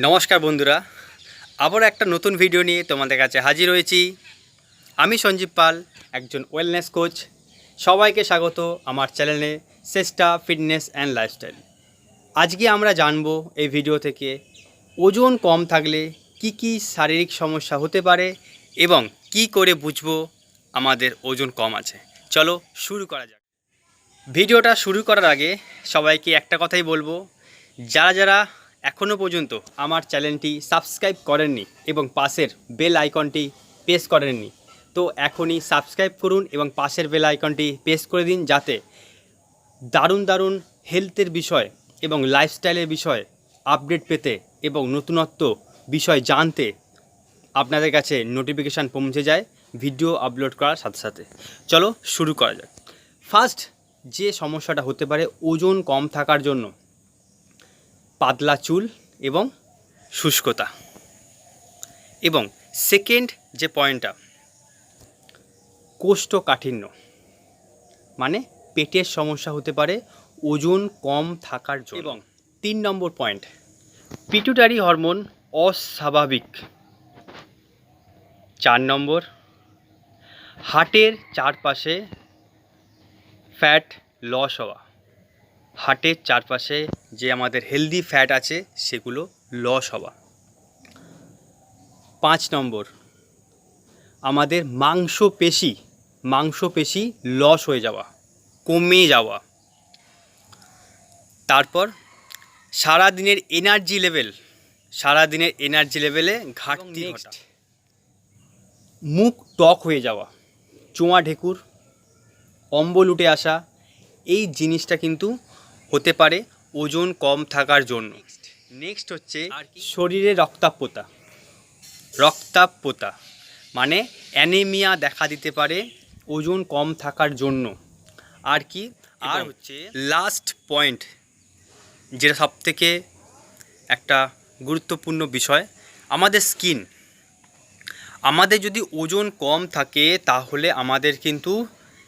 নমস্কার বন্ধুরা, আবার একটা নতুন ভিডিও নিয়ে তোমাদের কাছে হাজির হয়েছি। আমি সঞ্জীব পাল, একজন ওয়েলনেস কোচ। সবাইকে স্বাগত আমার চ্যানেলে শ্রেষ্ঠা ফিটনেস অ্যান্ড লাইফস্টাইল। আজকে আমরা জানবো এই ভিডিও থেকে ওজন কম থাকলে কি কি শারীরিক সমস্যা হতে পারে এবং কি করে বুঝবো আমাদের ওজন কম আছে। চলো শুরু করা যাক। ভিডিওটা শুরু করার আগে সবাইকে একটা কথাই বলবো, যারা এখনও পর্যন্ত আমার চ্যানেলটি সাবস্ক্রাইব করেননি এবং পাশের বেল আইকনটি প্রেস করেননি, তো এখনই সাবস্ক্রাইব করুন এবং পাশের বেল আইকনটি প্রেস করে দিন, যাতে দারুণ হেলথের বিষয় এবং লাইফস্টাইলের বিষয় আপডেট পেতে এবং নতুনত্ব বিষয় জানতে আপনাদের কাছে নোটিফিকেশান পৌঁছে যায় ভিডিও আপলোড করার সাথে সাথে। চলো শুরু করা যাক। ফার্স্ট যে সমস্যাটা হতে পারে ওজন কম থাকার জন্য, পাতলা চুল এবং শুষ্কতা। এবং সেকেন্ড যে পয়েন্টটা, কোষ্ঠকাঠিন্য, মানে পেটের সমস্যা হতে পারে ওজন কম থাকার জন্য। এবং 3 নম্বর পয়েন্ট, পিটুইটারি হরমোন অস্বাভাবিক। 4 নম্বর, হার্টের চারপাশে ফ্যাট লস হওয়া। হার্টের চারপাশে যে আমাদের হেলদি ফ্যাট আছে সেগুলো লস হওয়া। 5 নম্বর, আমাদের মাংসপেশি লস হয়ে যাওয়া, কমে যাওয়া। তারপর সারাদিনের এনার্জি লেভেলে ঘাটতি ঘটা। মুখ টক হয়ে যাওয়া, চোঁয়া ঢেকুর, অম্বল উঠে আসা, এই জিনিসটা কিন্তু হতে পারে ওজন কম থাকার জন্য। নেক্সট হচ্ছে শরীরে রক্তাল্পতা, মানে অ্যানিমিয়া দেখা দিতে পারে ওজন কম থাকার জন্য। আর হচ্ছে লাস্ট পয়েন্ট, যেটা সবথেকে একটা গুরুত্বপূর্ণ বিষয়, আমাদের স্কিন। আমাদের যদি ওজন কম থাকে তাহলে আমাদের কিন্তু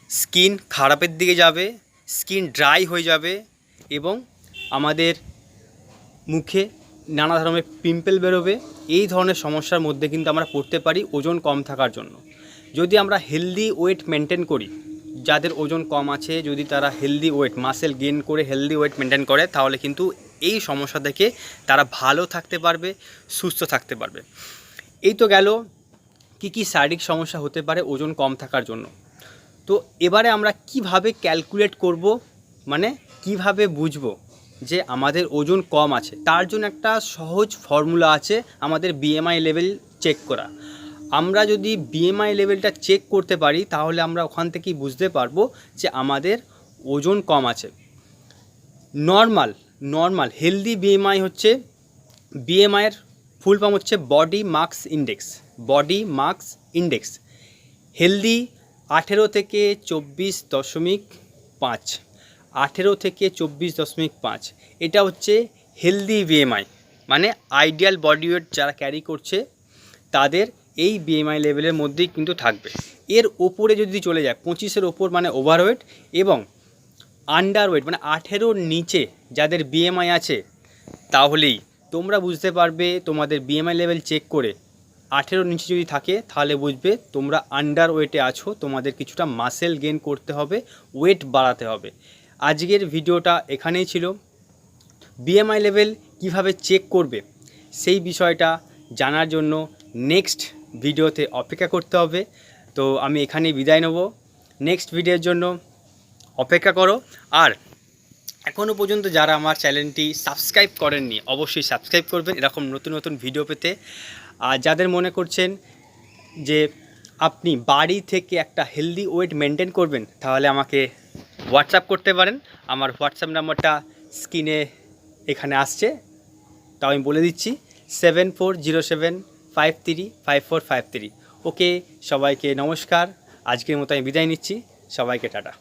স্কিন খারাপের দিকে যাবে, স্কিন ড্রাই হয়ে যাবে এবং আমাদের মুখে নানা ধরনের পিম্পল বেরোবে। এই ধরনের সমস্যার মধ্যে কিন্তু আমরা পড়তে পারি ওজন কম থাকার জন্য। যদি আমরা হেলদি ওয়েট মেনটেন করি, যাদের ওজন কম আছে, যদি তারা হেলদি ওয়েট মাসেল গেইন করে হেলদি ওয়েট মেনটেন করে, তাহলে কিন্তু এই সমস্যা থেকে তারা ভালো থাকতে পারবে, সুস্থ থাকতে পারবে। এই তো গেল কি শারীরিক সমস্যা হতে পারে ওজন কম থাকার জন্য। তো এবারে আমরা কিভাবে ক্যালকুলেট করব, মানে কিভাবে বুঝবো যে আমাদের ওজন কম আছে। তার জন্য একটা সহজ ফর্মুলা আছে, আমাদের বিএমআই লেভেল চেক করা। আমরা যদি বিএমআই লেভেলটা চেক করতে পারি তাহলে আমরা ওখান থেকেই বুঝতে পারবো যে আমাদের ওজন কম আছে। নর্মাল হেলদি বিএমআই হচ্ছে, বিএমআইয়ের ফুল ফর্ম হচ্ছে বডি মাস ইন্ডেক্স। হেলদি 18 থেকে 24.5, 18 থেকে 24.5, এটা হচ্ছে হেলদি বিএমআই, মানে আইডিয়াল বডি ওয়েট যারা ক্যারি করছে তাদের এই বিএমআই লেভেলের মধ্যেই কিন্তু থাকবে। এর ওপরে যদি চলে যায়, 25-এর ওপর মানে ওভারওয়েট, এবং আন্ডারওয়েট মানে 18-র নিচে যাদের বিএমআই আছে, তাহলেই তোমরা বুঝতে পারবে তোমাদের বিএমআই লেভেল চেক করে 18-র নিচে যদি থাকে তাহলে বুঝবে তোমরা আন্ডার ওয়েটে আছো, তোমাদের কিছুটা মাসেল গেইন করতে হবে, ওয়েট বাড়াতে হবে। আজকের ভিডিওটা এখানেই ছিল। বিএমআই লেভেল কিভাবে চেক করবে সেই বিষয়টা জানার জন্য নেক্সট ভিডিওতে অপেক্ষা করতে হবে। তো আমি এখানেই বিদায় নেব, নেক্সট ভিডিওর জন্য অপেক্ষা করো। আর এখনও পর্যন্ত যারা আমার চ্যানেলটি সাবস্ক্রাইব করেননি, অবশ্যই সাবস্ক্রাইব করবেন এরকম নতুন ভিডিও পেতে। আর যাদের মনে করছেন যে আপনি বাড়ি থেকে একটা হেলদি ওয়েট মেনটেন করবেন, তাহলে আমাকে হোয়াটসঅ্যাপ করতে পারেন। আমার হোয়াটসঅ্যাপ নাম্বারটা স্ক্রিনে এখানে আসছে, তাও আমি বলে দিচ্ছি, 7407535453। ওকে, সবাইকে নমস্কার। আজকের মতো আমি বিদায় নিচ্ছি, সবাইকে টাটা।